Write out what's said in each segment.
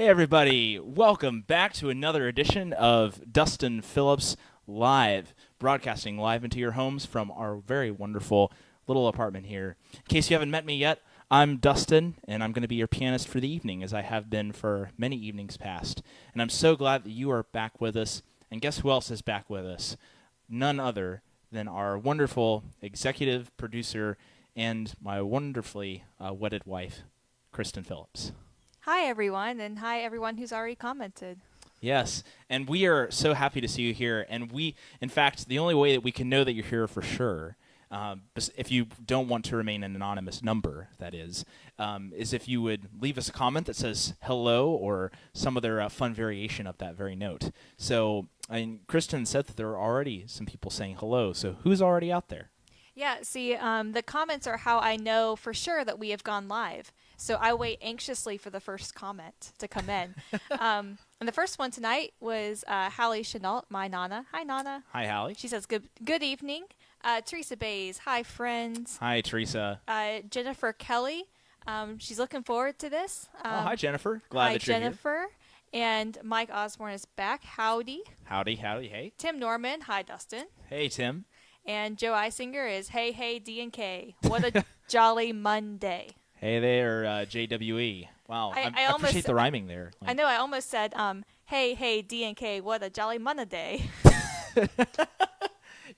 everybody. Welcome back to another edition of Dustin Phillips Live, broadcasting live into your homes from our very wonderful little apartment here. In case you haven't met me yet, I'm Dustin, and I'm going to be your pianist for the evening, as I have been for many evenings past. And I'm so glad that you are back with us. And guess who else is back with us? None other than our wonderful executive producer and my wonderfully wedded wife, Kristen Phillips. Hi, everyone, and hi, everyone who's already commented. Yes, and we are so happy to see you here. And in fact, the only way that we can know that you're here for sure, if you don't want to remain an anonymous number, that is if you would leave us a comment that says hello or some other fun variation of that very note. So, Kristen said that there are already some people saying hello. So, who's already out there? Yeah, see, the comments are how I know for sure that we have gone live. So I wait anxiously for the first comment to come in. And the first one tonight was Hallie Chenault, my Nana. Hi, Nana. Hi, Hallie. She says, good evening. Teresa Bays, hi, friends. Hi, Teresa. Jennifer Kelly, she's looking forward to this. Hi, Jennifer. Glad that you're here. Hi, Jennifer. And Mike Osborne is back. Howdy. Howdy, hey. Tim Norman, hi, Dustin. Hey, Tim. And Joe Eisinger is, hey, D&K. What a jolly Monday. Hey there, JWE. Wow, I appreciate the rhyming there. I know, I almost said, hey, D&K, what a jolly Monday.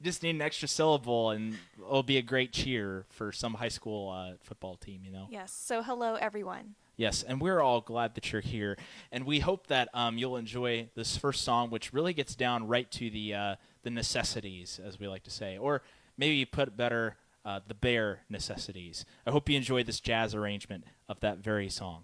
Just need an extra syllable, and it'll be a great cheer for some high school football team, you know? Yes, so hello, everyone. Yes, and we're all glad that you're here. And we hope that you'll enjoy this first song, which really gets down right to the necessities, as we like to say. Or maybe put it better, the bare necessities. I hope you enjoy this jazz arrangement of that very song.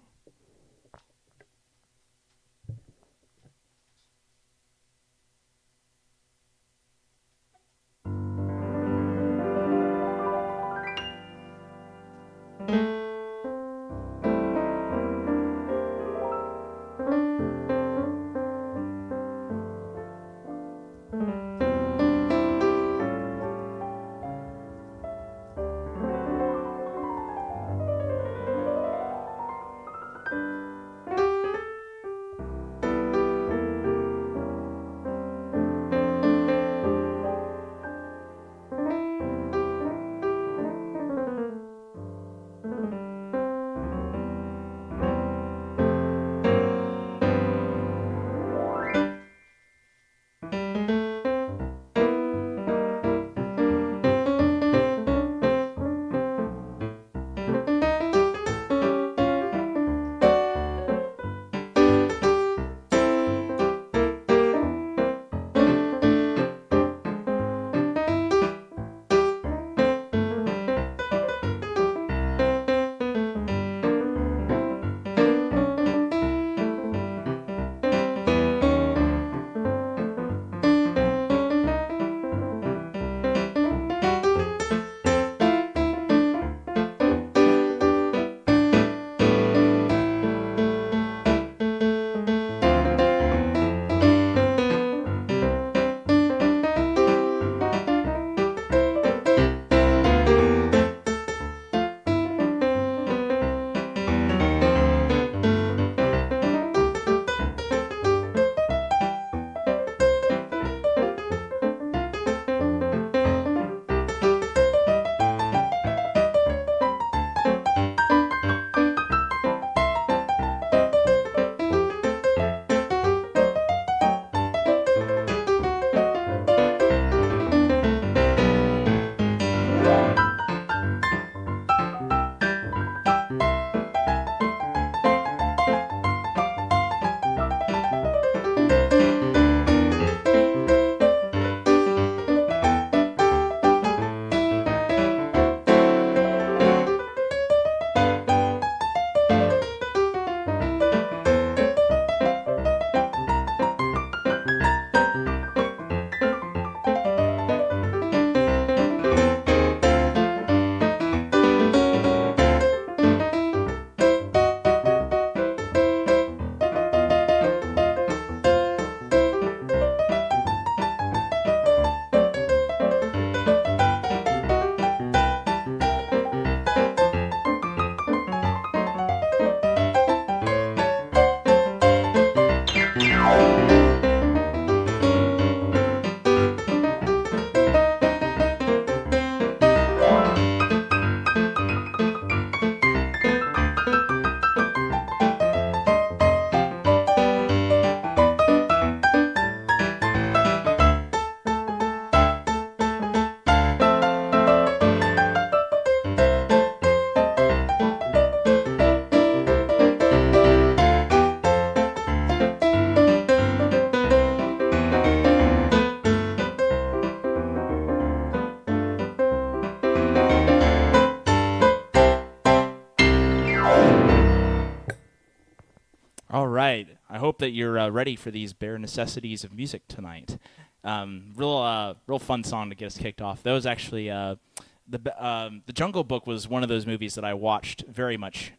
All right. I hope that you're ready for these bare necessities of music tonight. Real fun song to get us kicked off. That was actually the Jungle Book was one of those movies that I watched very much,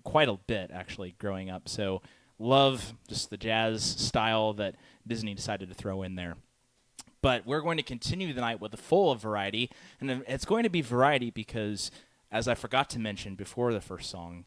quite a bit actually, growing up. So love just the jazz style that Disney decided to throw in there. But we're going to continue the night with a full of variety, and it's going to be variety because, as I forgot to mention before the first song,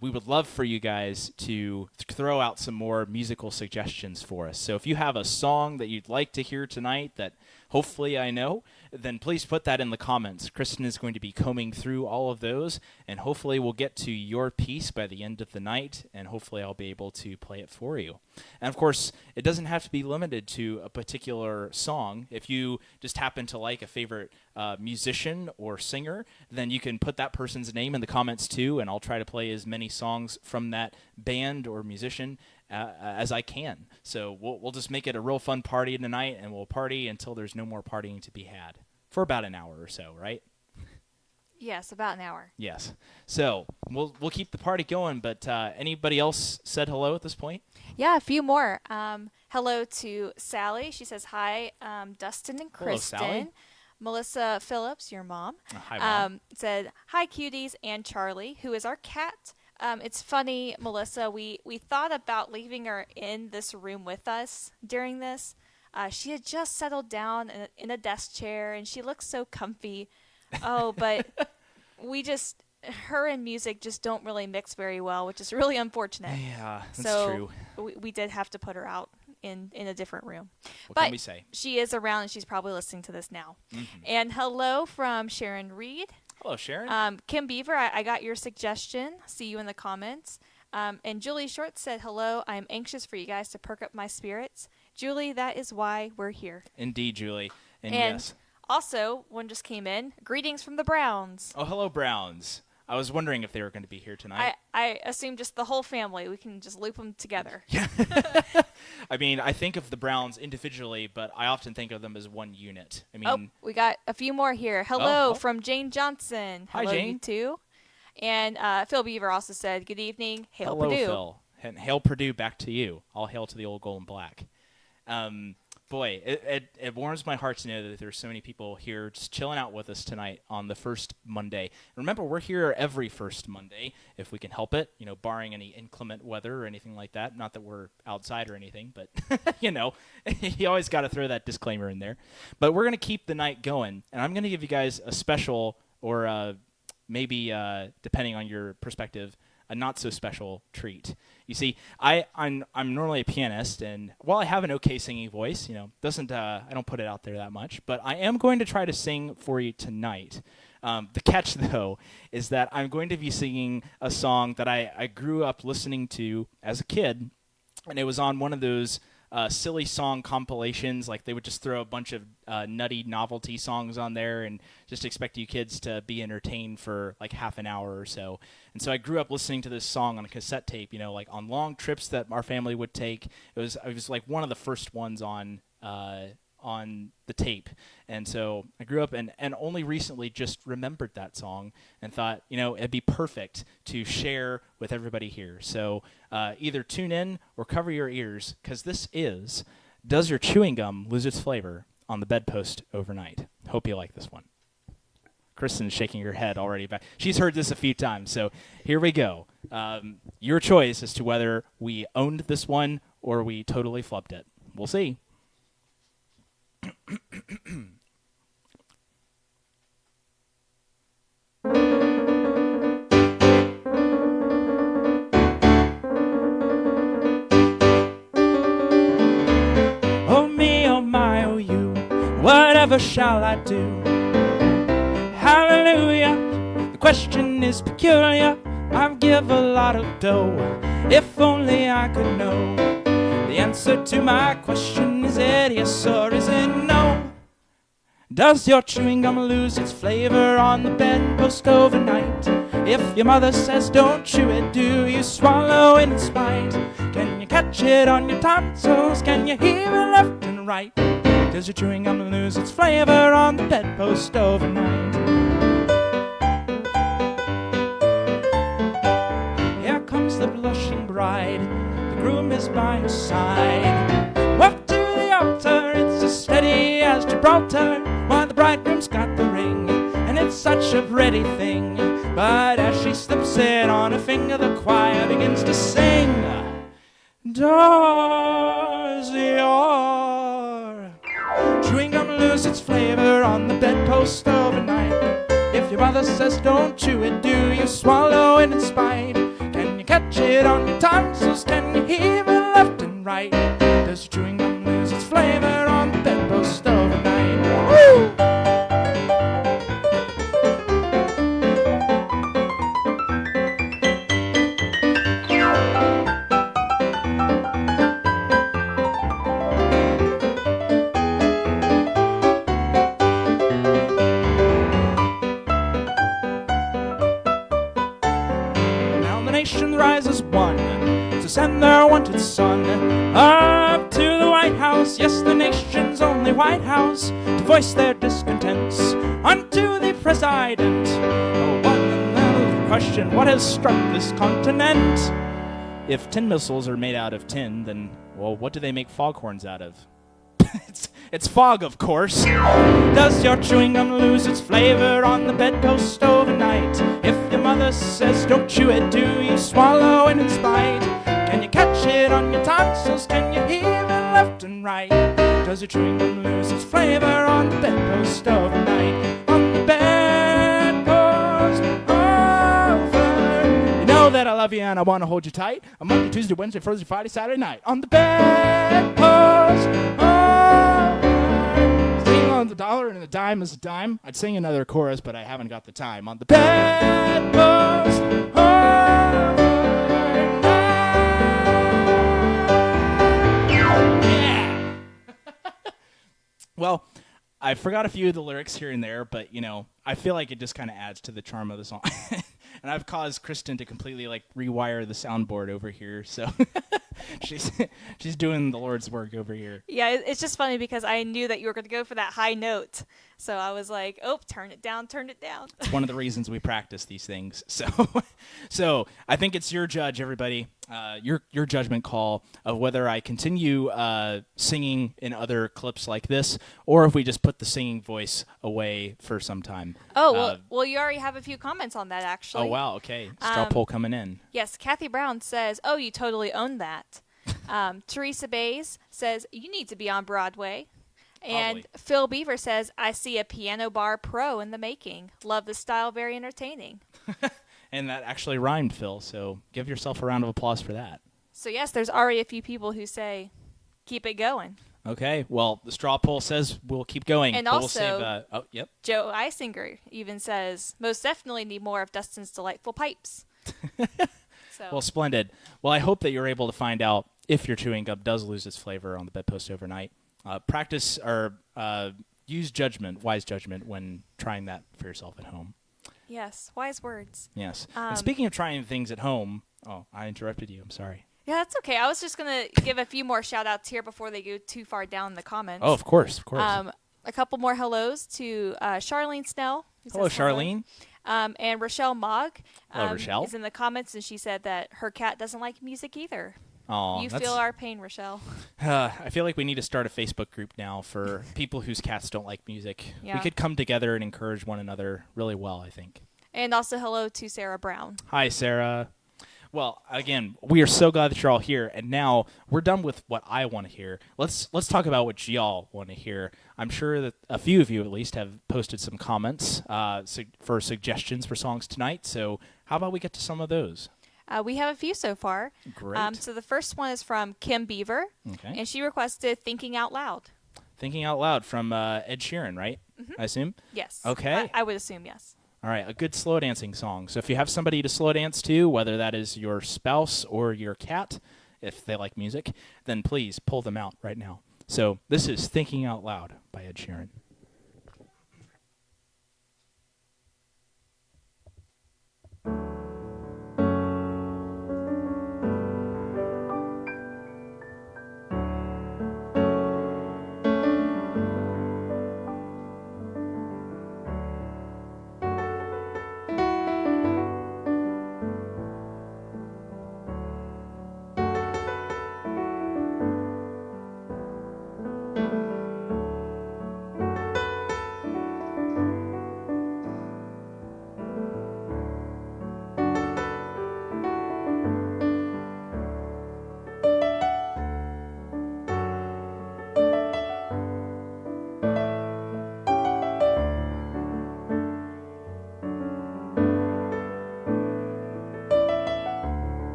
we would love for you guys to throw out some more musical suggestions for us. So if you have a song that you'd like to hear tonight that hopefully I know, then please put that in the comments. Kristen is going to be combing through all of those, and hopefully we'll get to your piece by the end of the night, and hopefully I'll be able to play it for you. And of course, it doesn't have to be limited to a particular song. If you just happen to like a favorite musician or singer, then you can put that person's name in the comments too, and I'll try to play as many songs from that band or musician as I can. So we'll just make it a real fun party tonight, and we'll party until there's no more partying to be had for about an hour or so, right? Yes, about an hour. Yes. So we'll keep the party going. But anybody else said hello at this point? Yeah, a few more. Hello to Sally. She says hi. Dustin and Hello, Kristen. Sally. Melissa Phillips, your mom, Hi, Mom. said hi, cuties, and Charlie, who is our cat. It's funny, Melissa. We thought about leaving her in this room with us during this. She had just settled down in a desk chair, and she looks so comfy. Oh, but her and music just don't really mix very well, which is really unfortunate. Yeah, that's So true. we did have to put her out in a different room. What But can we say? she is around, and she's probably listening to this now. Mm-hmm. And hello from Sharon Reed. Hello, Sharon. Kim Beaver, I got your suggestion. See you in the comments. And Julie Short said, hello, I'm anxious for you guys to perk up my spirits. Julie, that is why we're here. Indeed, Julie. And and yes. Also, one just came in. Greetings from the Browns. Oh, hello, Browns. I was wondering if they were going to be here tonight. I assume just the whole family. We can just loop them together. Yeah. I mean, I think of the Browns individually, but I often think of them as one unit. I mean, We got a few more here. Hello Oh. from Jane Johnson. Hi, Hello, Jane. you too. And Phil Beaver also said, good evening. Hail hello, Purdue. Phil. And hail Purdue back to you. All hail to the old gold and black. Boy, it warms my heart to know that there's so many people here just chilling out with us tonight on the first Monday. Remember, we're here every first Monday, if we can help it, barring any inclement weather or anything like that. Not that we're outside or anything, but, you always got to throw that disclaimer in there. But we're going to keep the night going, and I'm going to give you guys a special or maybe, depending on your perspective, a not-so-special treat. You see, I'm normally a pianist, and while I have an okay singing voice, I don't put it out there that much, but I am going to try to sing for you tonight. The catch, though, is that I'm going to be singing a song that I grew up listening to as a kid, and it was on one of those silly song compilations. Like, they would just throw a bunch of nutty novelty songs on there and just expect you kids to be entertained for like half an hour or so. And so I grew up listening to this song on a cassette tape, like on long trips that our family would take. It was like one of the first ones on the tape. And so I grew up and only recently just remembered that song and thought, it'd be perfect to share with everybody here. So either tune in or cover your ears, because this is Does Your Chewing Gum Lose Its Flavor on the Bedpost Overnight. Hope you like this one. Kristen's shaking her head already back. She's heard this a few times, so here we go. Your choice as to whether we owned this one or we totally flubbed it. We'll see. whatever shall I do? Hallelujah, the question is peculiar. I've give a lot of dough, if only I could know. The answer to my question, is it yes or is it no? Does your chewing gum lose its flavor on the bedpost overnight? If your mother says don't chew it, do you swallow it in spite? Can you catch it on your tonsils? Can you hear it left and right? Does your chewing gum lose its flavor on the bedpost overnight? Here comes the blushing bride, the groom is by her side. Up to the altar, it's as steady as Gibraltar. Why, the bridegroom's got the ring, and it's such a pretty thing. But as she slips it on her finger, the choir begins to sing. Does your chewing gum lose its flavor on the bedpost overnight? If your mother says don't chew it, do you swallow it in spite? Can you catch it on your tonsils? Can you hear it left and right? Does your chewing gum lose its flavor on the bedpost overnight? Woo! Rises one to send their wanted son up to the White House, yes, the nation's only White House, to voice their discontents unto the president. Oh, one little question, what has struck this continent? If tin missiles are made out of tin, then, well, what do they make foghorns out of? It's fog, of course. Does your chewing gum lose its flavor on the bedpost overnight? If your mother says don't chew it, do you swallow it in spite? Can you catch it on your tonsils? Can you hear it left and right? Does your chewing gum lose its flavor on the bedpost overnight? On the bedpost over. You know that I love you and I want to hold you tight. On Monday, Tuesday, Wednesday, Thursday, Friday, Saturday night. On the bedpost over. The dollar and a dime is a dime. I'd sing another chorus, but I haven't got the time. On the bedpost overnight. Yeah. Well, I forgot a few of the lyrics here and there, but you know, I feel like it just kind of adds to the charm of the song. And I've caused Kristen to completely rewire the soundboard over here, so she's doing the Lord's work over here. Yeah, it's just funny because I knew that you were going to go for that high note, so I was like, "Oh, turn it down, turn it down." It's one of the reasons we practice these things. So I think it's your judge, everybody, your judgment call of whether I continue singing in other clips like this, or if we just put the singing voice away for some time. Oh, well, you already have a few comments on that, actually. Oh, wow, okay. Straw poll coming in. Yes, Kathy Brown says, "Oh, you totally own that." Teresa Bays says, "You need to be on Broadway." And Probably. Phil Beaver says, "I see a piano bar pro in the making. Love the style, very entertaining." And that actually rhymed, Phil, so give yourself a round of applause for that. So, yes, there's already a few people who say, keep it going. Okay, well, the straw poll says we'll keep going. And but also, we'll save, yep. Joe Eisinger even says, "Most definitely need more of Dustin's delightful pipes." So. Well, splendid. Well, I hope that you're able to find out if your chewing gum does lose its flavor on the bedpost overnight. Practice or use judgment, wise judgment, when trying that for yourself at home. Yes, wise words. Yes. And speaking of trying things at home, oh, I interrupted you. I'm sorry. Yeah, that's okay. I was just going to give a few more shout-outs here before they go too far down in the comments. Oh, of course, of course. A couple more hellos to Charlene Snell. Hello, Charlene. And Rochelle Mogg Hello, Rochelle. is in the comments, and she said that her cat doesn't like music either. Oh, you feel our pain, Rochelle. I feel like we need to start a Facebook group now for people whose cats don't like music. Yeah. We could come together and encourage one another really well, I think. And also hello to Sarah Brown. Hi, Sarah. Well, again, we are so glad that you're all here, and now we're done with what I want to hear. Let's talk about what y'all want to hear. I'm sure that a few of you at least have posted some comments for suggestions for songs tonight, so how about we get to some of those? We have a few so far. Great. So the first one is from Kim Beaver, Okay. and she requested Thinking Out Loud. Thinking Out Loud from Ed Sheeran, right? I assume? Yes. Okay. I would assume yes. All right, a good slow dancing song. So if you have somebody to slow dance to, whether that is your spouse or your cat, if they like music, then please pull them out right now. So this is Thinking Out Loud by Ed Sheeran.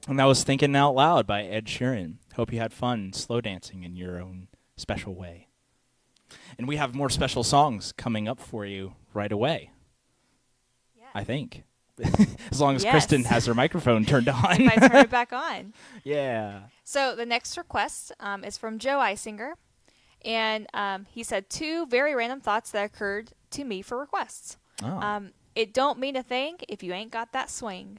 And that was Thinking Out Loud by Ed Sheeran. Hope you had fun slow dancing in your own special way. And we have more special songs coming up for you right away, I think. As long as Yes. Kristen has her microphone turned on. If I turn it back on. Yeah. So the next request is from Joe Isinger. And he said 2 very random thoughts that occurred to me for requests. Oh. It don't mean a thing if you ain't got that swing.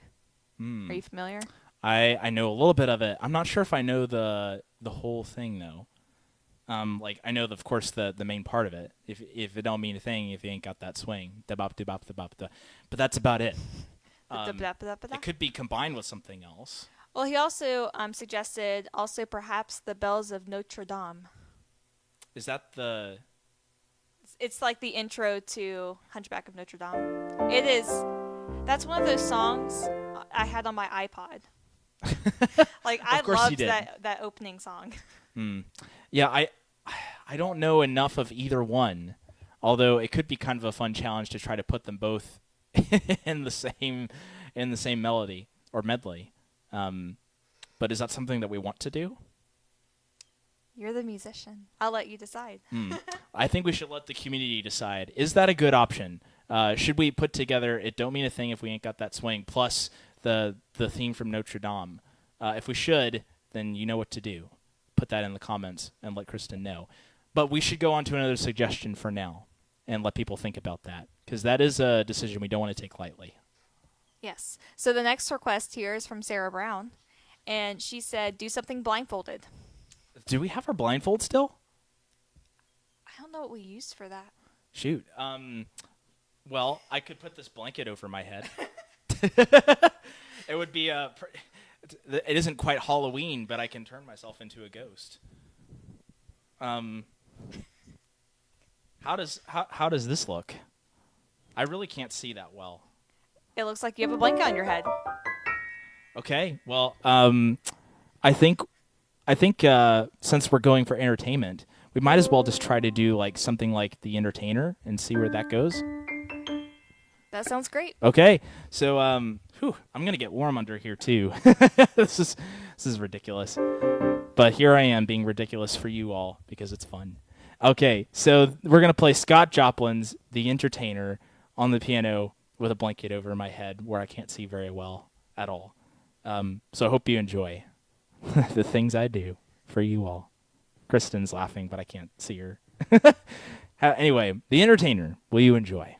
Hmm. Are you familiar? I know a little bit of it. I'm not sure if I know the whole thing though. Like I know of course the main part of it. If it don't mean a thing if you ain't got that swing, da bop da bop da bop da. But that's about it. It could be combined with something else. Well, he also suggested also perhaps the bells of Notre Dame. Is that the? It's like the intro to Hunchback of Notre Dame. It is. That's one of those songs I had on my iPod. Like I course you loved did. that opening song. Yeah, I don't know enough of either one. Although it could be kind of a fun challenge to try to put them both in the same melody or medley. But is that something that we want to do? You're the musician. I'll let you decide. I think we should let the community decide. Is that a good option? Should we put together It Don't Mean a Thing If We Ain't Got That Swing plus the theme from Notre Dame? If we should, then you know what to do. Put that in the comments and let Kristen know. But we should go on to another suggestion for now and let people think about that because that is a decision we don't want to take lightly. Yes. So the next request here is from Sarah Brown, and she said, "Do something blindfolded." Do we have our blindfold still? I don't know what we used for that. Shoot. Well, I could put this blanket over my head. It would be it isn't quite Halloween, but I can turn myself into a ghost. How does this look? I really can't see that well. It looks like you have a blanket on your head. Okay. Well, I think since we're going for entertainment, we might as well just try to do like something like The Entertainer and see where that goes. That sounds great. Okay, so I'm gonna get warm under here too. This is ridiculous, but here I am being ridiculous for you all because it's fun. Okay, so we're gonna play Scott Joplin's "The Entertainer" on the piano with a blanket over my head where I can't see very well at all. So I hope you enjoy the things I do for you all. Kristen's laughing, but I can't see her. Anyway, "The Entertainer." Will you enjoy?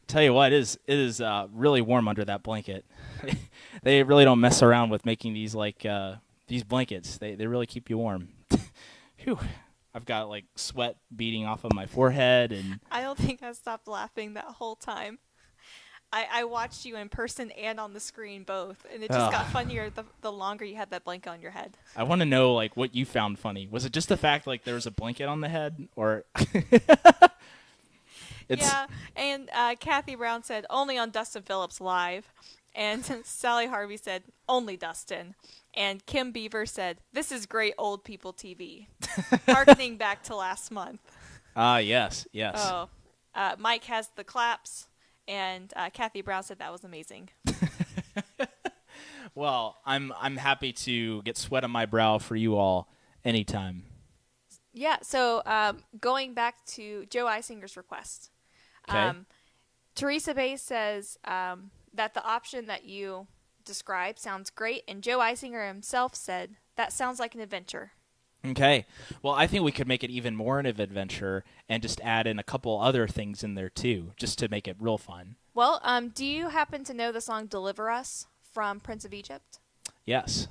Tell you what, it is really warm under that blanket. They really don't mess around with making these these blankets. They really keep you warm. Phew. I've got like sweat beading off of my forehead and I don't think I stopped laughing that whole time. I watched you in person and on the screen both, and it just got funnier the longer you had that blanket on your head. I want to know like what you found funny. Was it just the fact like there was a blanket on the head, or it's Yeah, and Kathy Brown said, only on Dustin Phillips Live. And Sally Harvey said, only Dustin. And Kim Beaver said, this is great old people TV. Harkening back to last month. yes. Oh, Mike has the claps, and Kathy Brown said that was amazing. Well, I'm happy to get sweat on my brow for you all anytime. Yeah, so going back to Joe Eisinger's request. Okay. Teresa Bay says that the option that you described sounds great, and Joe Eisinger himself said, that sounds like an adventure. Okay. Well, I think we could make it even more of an adventure and just add in a couple other things in there too, just to make it real fun. Well, do you happen to know the song Deliver Us from Prince of Egypt? Yes.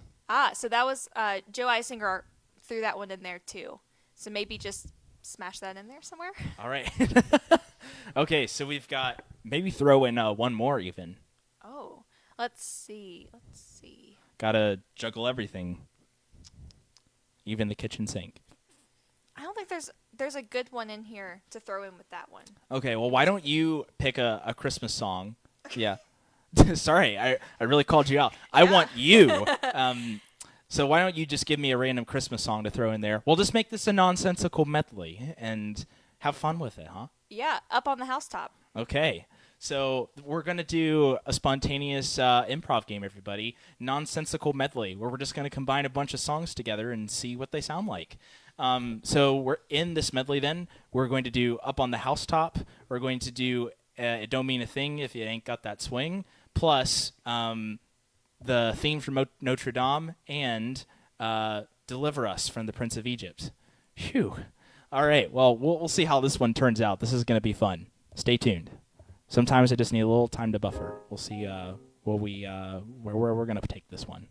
So that was Joe Eisinger threw that one in there too. So maybe just smash that in there somewhere. All right. Okay, so we've got maybe throw in one more even. Oh, let's see. Gotta juggle everything, even the kitchen sink. I don't think there's a good one in here to throw in with that one. Okay, well, why don't you pick a Christmas song? Yeah. Sorry, I really called you out. I want you. So why don't you just give me a random Christmas song to throw in there? We'll just make this a nonsensical medley and have fun with it, huh? Yeah, Up on the Housetop. Okay. So we're going to do a spontaneous improv game, everybody. Nonsensical medley, where we're just going to combine a bunch of songs together and see what they sound like. So we're in this medley then. We're going to do Up on the Housetop. We're going to do It Don't Mean a Thing If You Ain't Got That Swing. Plus the theme from Notre Dame and Deliver Us from the Prince of Egypt. Phew. All right. Well, we'll see how this one turns out. This is going to be fun. Stay tuned. Sometimes I just need a little time to buffer. We'll see where we're going to take this one.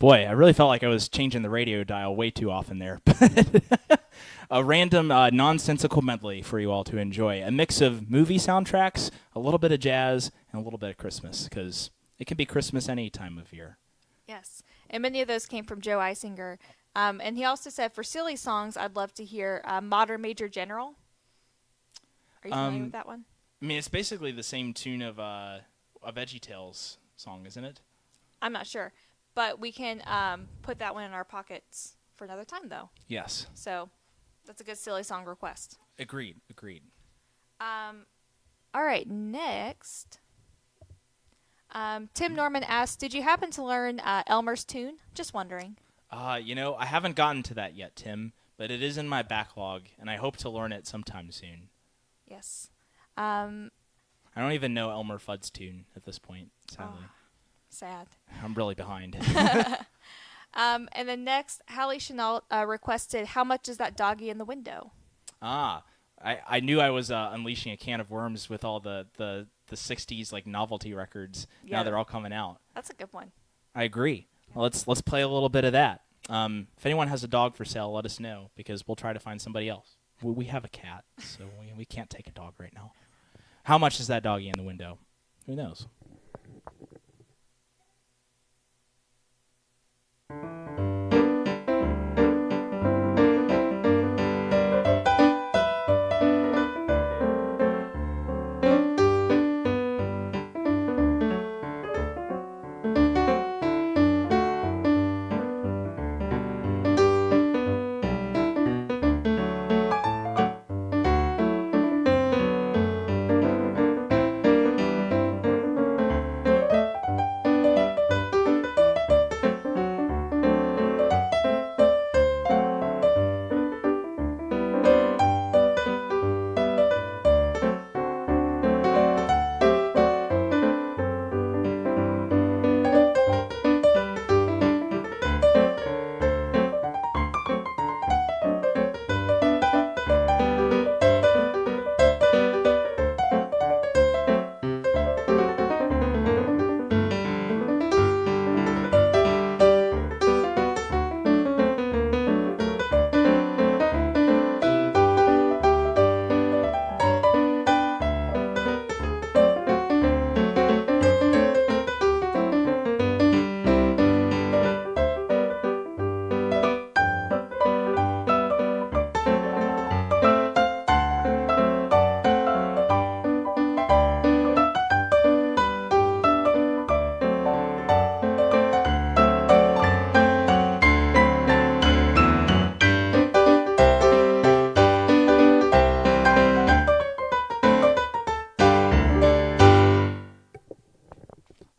boy, I really felt like I was changing the radio dial way too often there. A random nonsensical medley for you all to enjoy. A mix of movie soundtracks, a little bit of jazz, and a little bit of Christmas, because it can be Christmas any time of year. Yes. And many of those came from Joe Eisinger. And he also said, for silly songs, I'd love to hear Modern Major General. Are you familiar with that one? I mean, it's basically the same tune of a VeggieTales song, isn't it? I'm not sure. But we can put that one in our pockets for another time, though. Yes. So that's a good silly song request. Agreed. All right, next. Tim Norman asked, did you happen to learn Elmer's tune? Just wondering. I haven't gotten to that yet, Tim, but it is in my backlog, and I hope to learn it sometime soon. Yes. I don't even know Elmer Fudd's tune at this point, sadly. Sad. I'm really behind. And then next, Hallie Chenault requested, how much is that doggy in the window? I knew I was unleashing a can of worms with all the 60s like novelty records. Yeah. Now they're all coming out. That's a good one. I agree. Well, let's play a little bit of that. If anyone has a dog for sale, let us know, because we'll try to find somebody else. We have a cat, so we can't take a dog right now. How much is that doggy in the window? Who knows?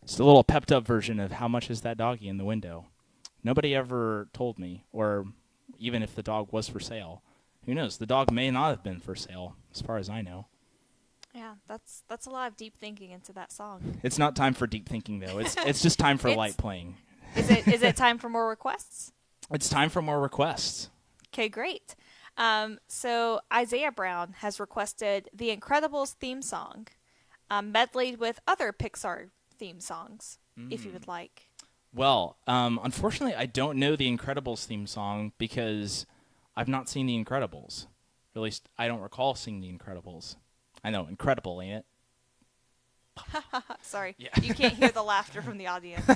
It's a little pepped up version of how much is that doggy in the window. Nobody ever told me, or even if the dog was for sale. Who knows? The dog may not have been for sale, as far as I know. Yeah, that's a lot of deep thinking into that song. It's not time for deep thinking, though. It's just time for light playing. Is it time for more requests? It's time for more requests. Okay, great. So Isaiah Brown has requested the Incredibles theme song, medleyed with other Pixar theme songs, if you would like. Well, unfortunately, I don't know the Incredibles theme song because I've not seen the Incredibles. At least I don't recall seeing the Incredibles. I know, incredible, ain't it? Sorry, Yeah. You can't hear the laughter from the audience.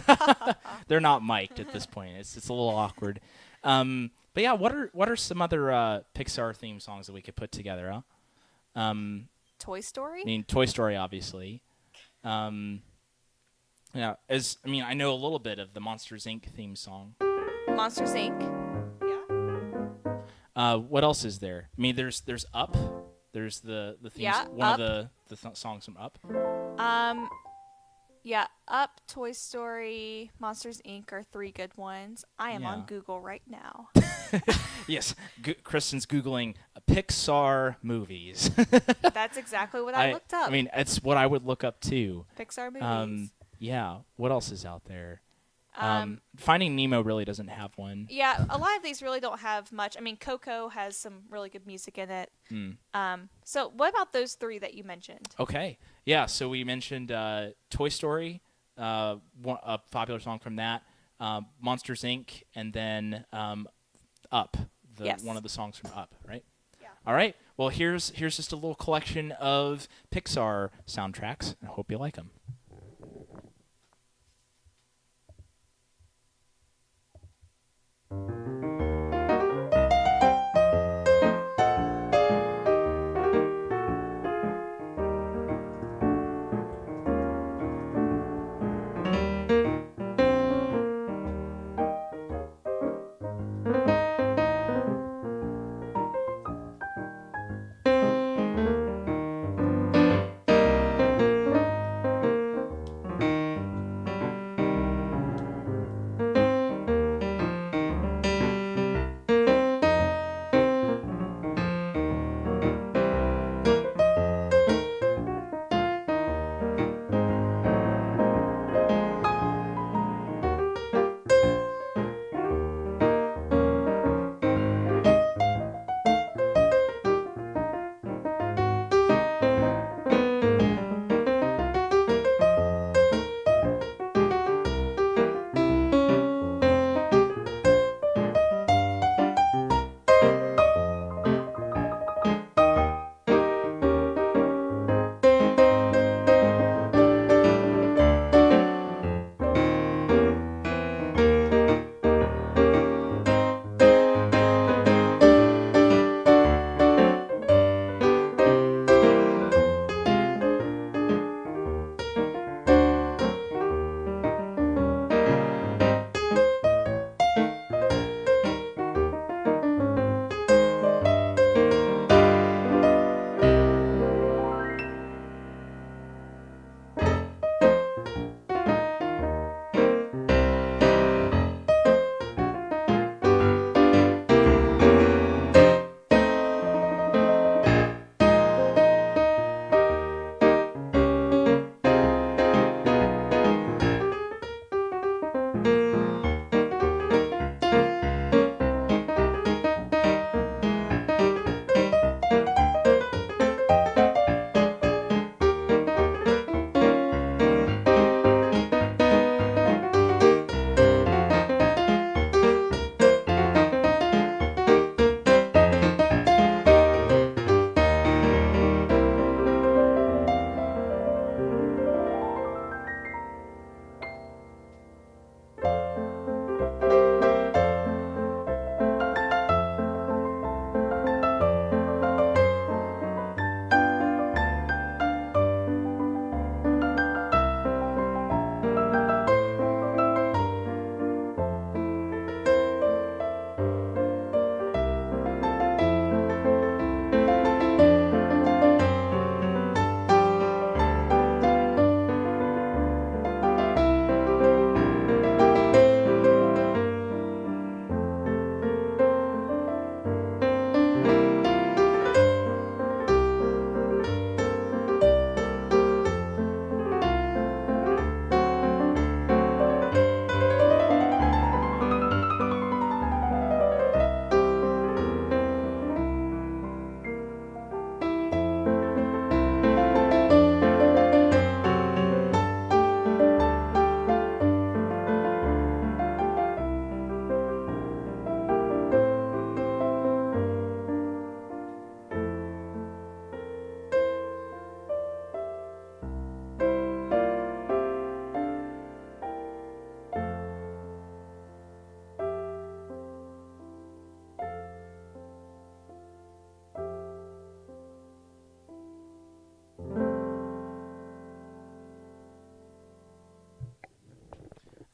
They're not mic'd at this point. It's a little awkward. But yeah, what are some other Pixar theme songs that we could put together? Huh? Toy Story? I mean, Toy Story, obviously. Yeah, I know a little bit of the Monsters Inc. theme song. Monsters Inc. Yeah. What else is there? I mean, there's Up. There's the theme. Yeah, one Up. of the songs from Up. Yeah, Up, Toy Story, Monsters Inc. are three good ones. I am Yeah. on Google right now. Yes, Kristen's Googling Pixar movies. That's exactly what I looked up. I mean, it's what I would look up too. Pixar movies. Yeah. What else is out there? Finding Nemo really doesn't have one. Yeah, a lot of these really don't have much. I mean, Coco has some really good music in it. So what about those three that you mentioned? Okay. Yeah, so we mentioned Toy Story, a popular song from that. Monsters Inc., and then Up, Yes. one of the songs from Up, right? Yeah. All right. Well, here's just a little collection of Pixar soundtracks. I hope you like them.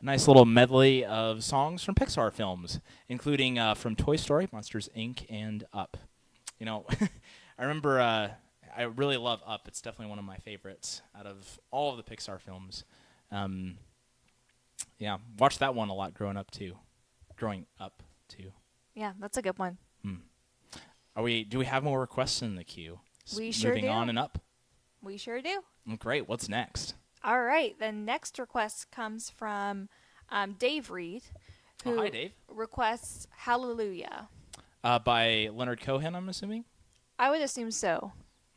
A nice little medley of songs from Pixar films, including from Toy Story, Monsters Inc., and Up. You know, I remember I really love Up. It's definitely one of my favorites out of all of the Pixar films. Yeah, watched that one a lot growing up too. Yeah, that's a good one. Do we have more requests in the queue? We sure Moving do. on and up. We sure do. Great. What's next? All right. The next request comes from Dave Reed, who Hi, Dave. requests Hallelujah. By Leonard Cohen, I'm assuming. I would assume so.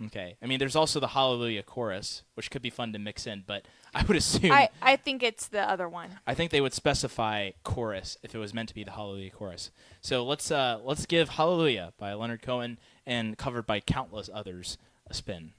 Okay. I mean, there's also the Hallelujah chorus, which could be fun to mix in, but I would assume I think it's the other one. I think they would specify chorus if it was meant to be the Hallelujah chorus. So let's give Hallelujah by Leonard Cohen and covered by countless others a spin.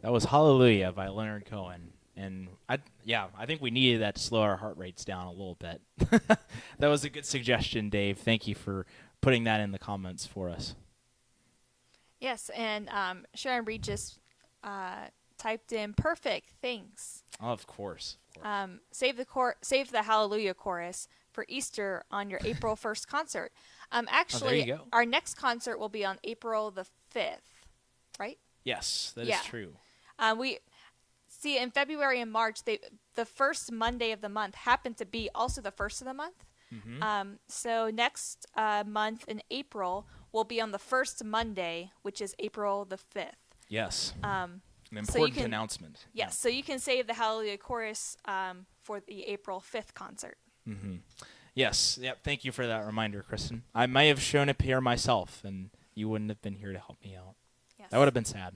That was Hallelujah by Leonard Cohen. And I think we needed that to slow our heart rates down a little bit. That was a good suggestion, Dave. Thank you for putting that in the comments for us. Yes, and Sharon Reed just typed in perfect. Thanks. Oh, of course. Of course. Save the Hallelujah chorus for Easter on your April 1st concert. Actually, there you go. our next concert will be on April the 5th, right? Yes, that Yeah. is true. We see in February and March, the first Monday of the month happened to be also the first of the month. So next month in April will be on the first Monday, which is April the 5th. Yes. An so you important can- announcement. Yes, so you can save the Hallelujah Chorus for the April 5th concert. Yes. Yep. Thank you for that reminder, Kristen. I may have shown up here myself, and you wouldn't have been here to help me out. Yes. That would have been sad.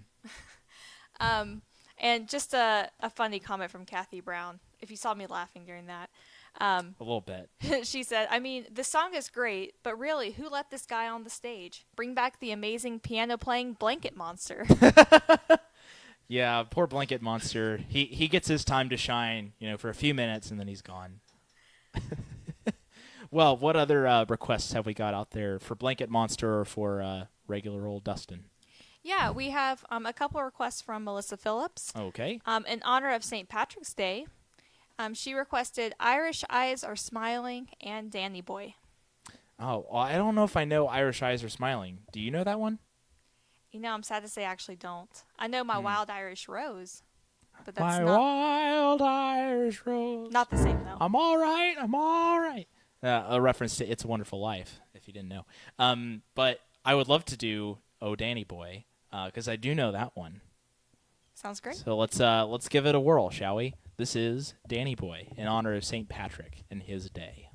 And just a funny comment from Kathy Brown, if you saw me laughing during that. A little bit. She said, I mean, the song is great, but really, who let this guy on the stage? Bring back the amazing piano-playing Blanket Monster. Yeah, poor Blanket Monster. He gets his time to shine, for a few minutes, and then he's gone. Well, what other requests have we got out there for Blanket Monster or for regular old Dustin? Yeah, we have a couple of requests from Melissa Phillips. Okay. In honor of St. Patrick's Day, she requested Irish Eyes Are Smiling and Danny Boy. Oh, well, I don't know if I know Irish Eyes Are Smiling. Do you know that one? I'm sad to say I actually don't. I know My Wild Irish Rose, but that's My wild Irish rose. not the same, though. I'm all right. I'm all right. A reference to It's a Wonderful Life, if you didn't know. But I would love to do Oh Danny Boy, because I do know that one. Sounds great. So let's give it a whirl, shall we? This is Danny Boy in honor of St. Patrick and his day.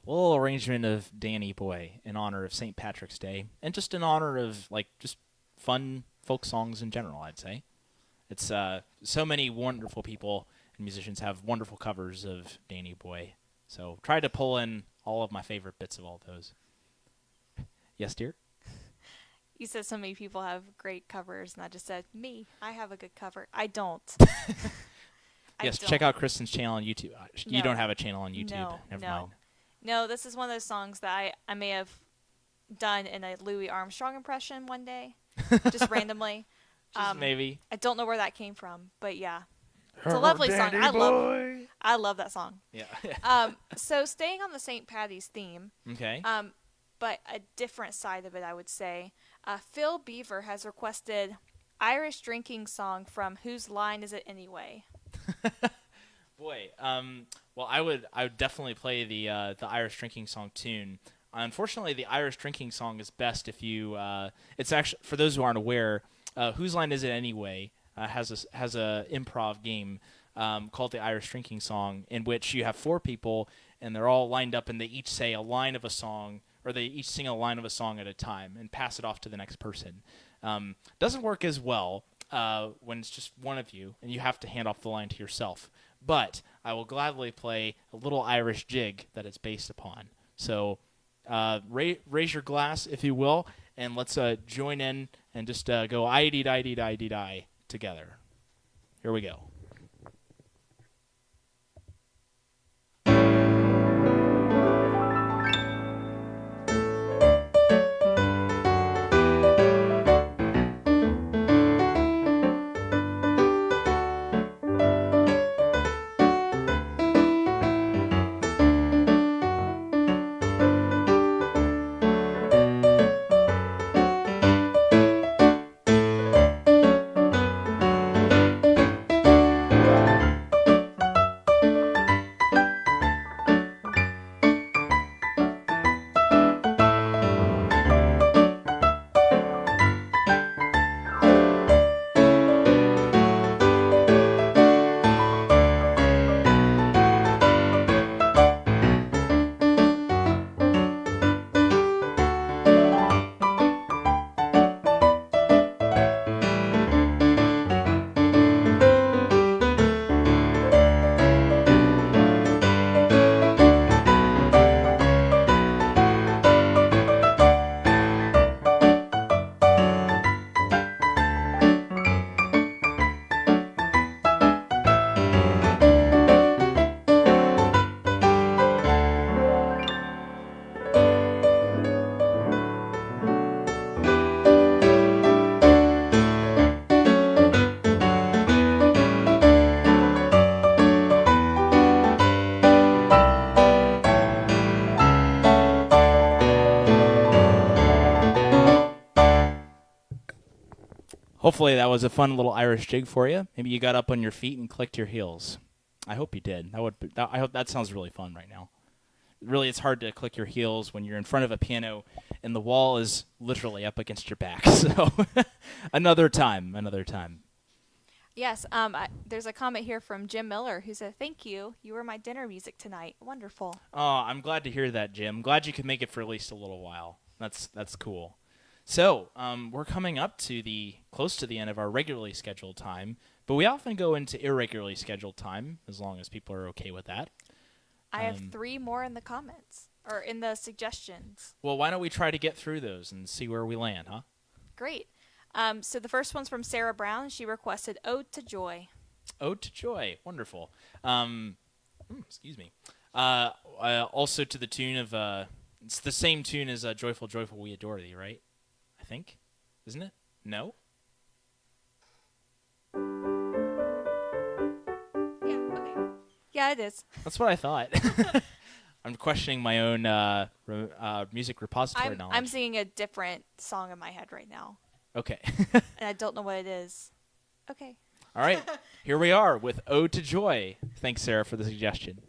a little arrangement of Danny Boy in honor of St. Patrick's Day, and just in honor of like just fun folk songs in general. I'd say it's so many wonderful people and musicians have wonderful covers of Danny Boy. So try to pull in all of my favorite bits of all those. Yes, dear. You said so many people have great covers, and I just said, me, I have a good cover. I don't. Yes, check out Kristen's channel on YouTube. You No. don't have a channel on YouTube. No, Never no. mind. No, this is one of those songs that I may have done in a Louis Armstrong impression one day, just randomly. Just maybe. I don't know where that came from, but yeah. It's a lovely song. I love that song. Yeah. So staying on the St. Patty's theme, Okay. but a different side of it, I would say. Phil Beaver has requested Irish drinking song from Whose Line Is It Anyway? Boy, well, I would definitely play the Irish drinking song tune. Unfortunately, the Irish drinking song is best if you. It's actually, for those who aren't aware, Whose Line Is It Anyway? Has a improv game called the Irish drinking song, in which you have 4 people and they're all lined up and they each say a line of a song, or they each sing a line of a song at a time and pass it off to the next person. Doesn't work as well when it's just one of you and you have to hand off the line to yourself. But I will gladly play a little Irish jig that it's based upon. So raise your glass, if you will, and let's join in and just go I-dee-die-dee-die-dee-die together. Here we go. Hopefully that was a fun little Irish jig for you. Maybe you got up on your feet and clicked your heels. I hope you did. I hope that sounds really fun right now. Really, it's hard to click your heels when you're in front of a piano and the wall is literally up against your back. So another time. Yes, there's a comment here from Jim Miller who said, "Thank you. You were my dinner music tonight. Wonderful." Oh, I'm glad to hear that, Jim. Glad you could make it for at least a little while. That's cool. So we're coming up to close to the end of our regularly scheduled time, but we often go into irregularly scheduled time as long as people are okay with that. I have 3 more in the comments, or in the suggestions. Well, why don't we try to get through those and see where we land, huh? Great. So the first one's from Sarah Brown. She requested Ode to Joy. Ode to Joy. Wonderful. Excuse me. Also to the tune of, it's the same tune as Joyful, Joyful, We Adore Thee, right? I think. Isn't it? No? Yeah, okay. Yeah, it is. That's what I thought. I'm questioning my own music repository knowledge. I'm singing a different song in my head right now. Okay. And I don't know what it is. Okay. All right. Here we are with Ode to Joy. Thanks, Sarah, for the suggestion.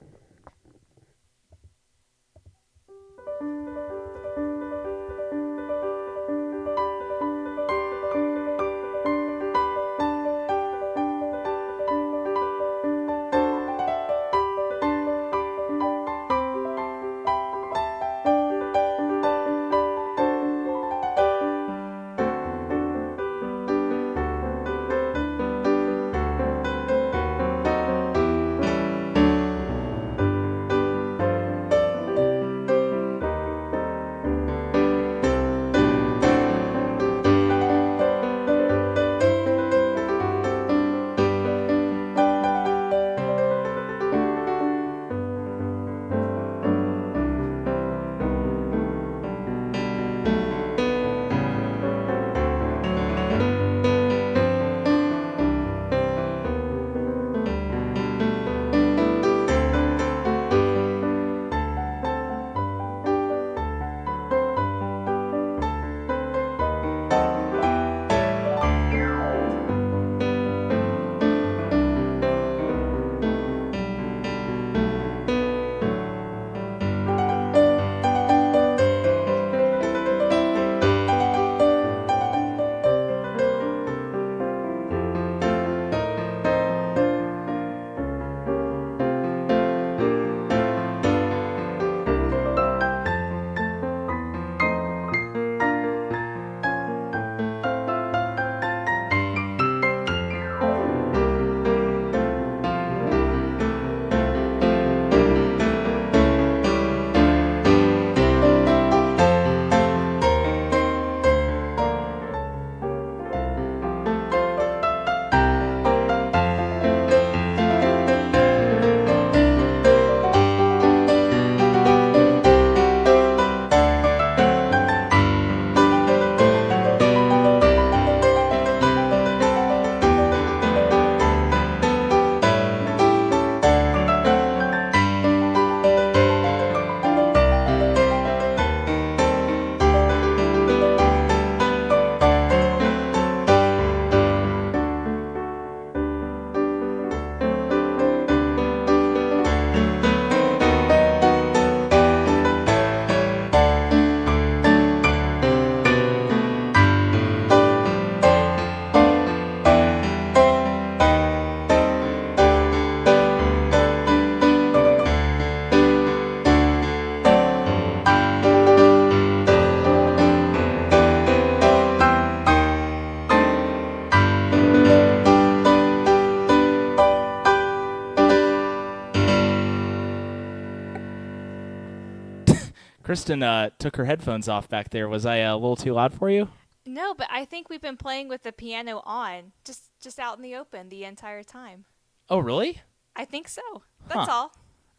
Kristen took her headphones off back there. Was I a little too loud for you? No, but I think we've been playing with the piano on, just out in the open the entire time. Oh, really? I think so. That's Huh. all.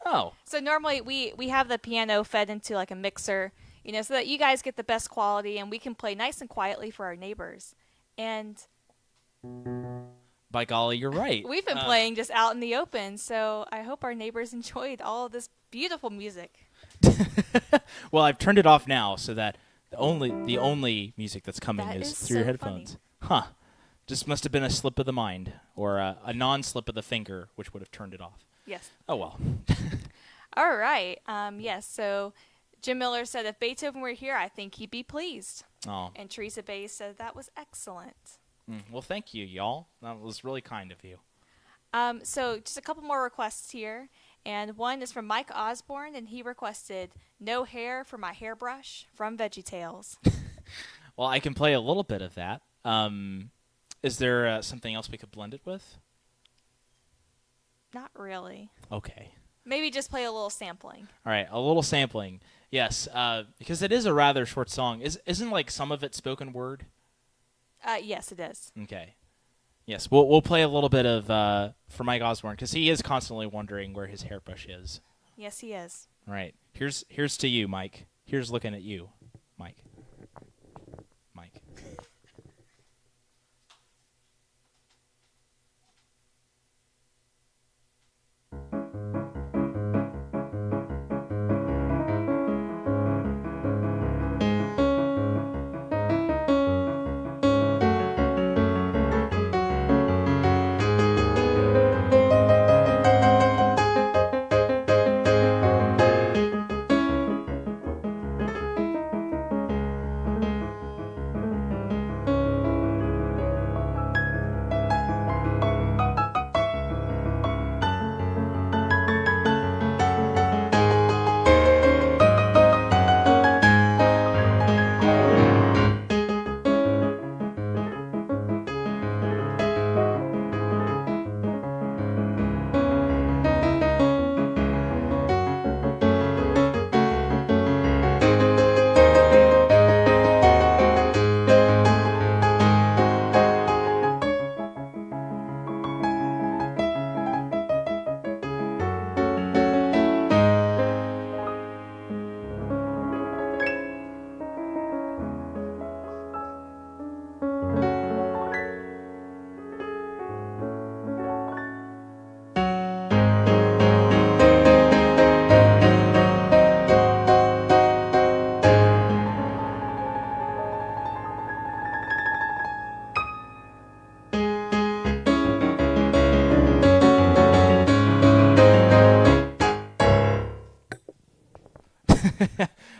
Oh. So normally we have the piano fed into like a mixer, so that you guys get the best quality and we can play nice and quietly for our neighbors. And By golly, you're right. we've been playing just out in the open, so I hope our neighbors enjoyed all of this beautiful music. Well, I've turned it off now so that the only music that's coming That is is through your so headphones. Huh. Just must have been a slip of the mind or a non-slip of the finger, which would have turned it off. Yes. Oh, well. All right. Yes. So Jim Miller said if Beethoven were here, I think he'd be pleased. Oh. And Teresa Bay said that was excellent. Well, thank you, y'all. That was really kind of you. So just a couple more requests here. And one is from Mike Osborne, and he requested No Hair for My Hairbrush from VeggieTales. Well, I can play a little bit of that. Is there something else we could blend it with? Not really. Okay. Maybe just play a little sampling. All right, a little sampling. Yes, because it is a rather short song. Isn't like some of it spoken word? Yes, it is. Okay. Yes, we'll play a little bit of for Mike Osborne because he is constantly wondering where his hairbrush is. Yes, he is. All right. Here's to you, Mike. Here's looking at you, Mike. Mike.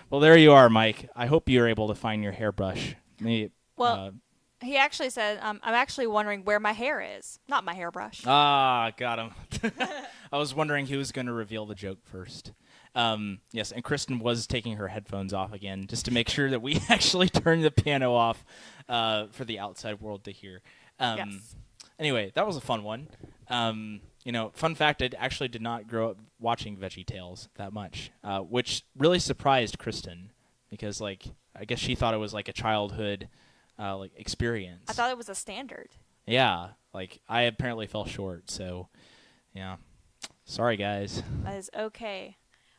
Well, there you are, Mike. I hope you're able to find your hairbrush. Maybe, Well, he actually said, I'm actually wondering where my hair is, not my hairbrush. got him. I was wondering who was going to reveal the joke first. Yes, and Kristen was taking her headphones off again just to make sure that we actually turned the piano off for the outside world to hear. Yes. Anyway, that was a fun one. Fun fact, I actually did not grow up watching VeggieTales that much, which really surprised Kristen because, I guess she thought it was like a childhood experience. I thought it was a standard. Yeah, I apparently fell short, so yeah. Sorry, guys. That is okay.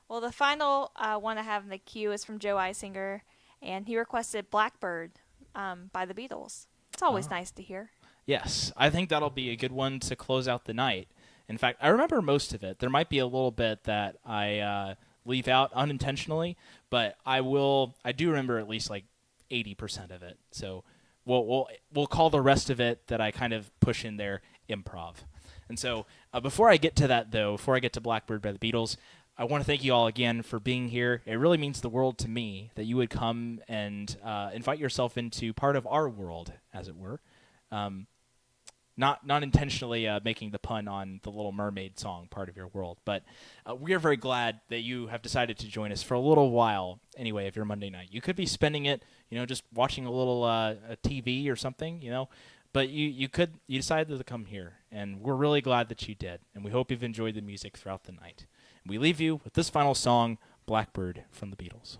Well, the final one I have in the queue is from Joe Eisinger, and he requested Blackbird by the Beatles. It's always nice to hear. Yes, I think that'll be a good one to close out the night. In fact, I remember most of it. There might be a little bit that I leave out unintentionally, but I do remember at least 80% of it. So we'll call the rest of it that I kind of push in there improv. And so before I get to that, though, before I get to Blackbird by the Beatles, I want to thank you all again for being here. It really means the world to me that you would come and invite yourself into part of our world, as it were. Not intentionally making the pun on the Little Mermaid song part of your world, but we are very glad that you have decided to join us for a little while anyway of your Monday night. You could be spending it, just watching a little a TV or something, but you decided to come here, and we're really glad that you did, and we hope you've enjoyed the music throughout the night. We leave you with this final song, Blackbird from the Beatles.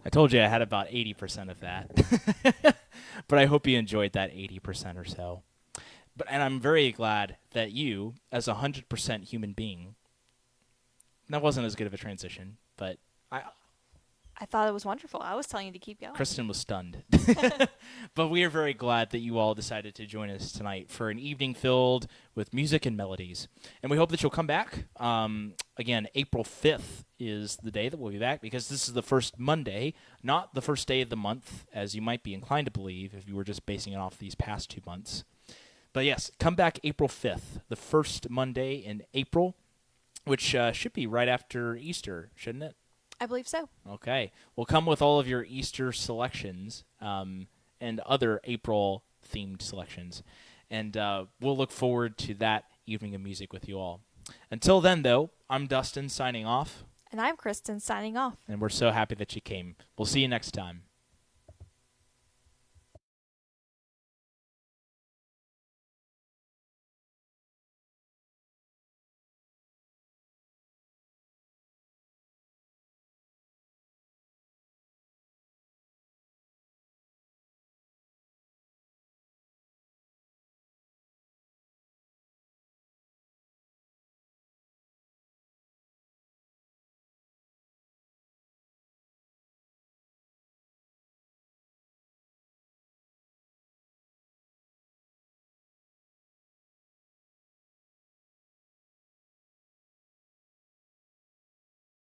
I told you I had about 80% of that. But I hope you enjoyed that 80% or so. And I'm very glad that you, as a 100% human being, that wasn't as good of a transition, but I thought it was wonderful. I was telling you to keep going. Kristen was stunned. But we are very glad that you all decided to join us tonight for an evening filled with music and melodies. And we hope that you'll come back. Again, April 5th is the day that we'll be back, because this is the first Monday, not the first day of the month, as you might be inclined to believe if you were just basing it off these past 2 months. But yes, come back April 5th, the first Monday in April, which should be right after Easter, shouldn't it? I believe so. Okay. We'll come with all of your Easter selections and other April-themed selections. And we'll look forward to that evening of music with you all. Until then, though, I'm Dustin signing off. And I'm Kristen signing off. And we're so happy that you came. We'll see you next time.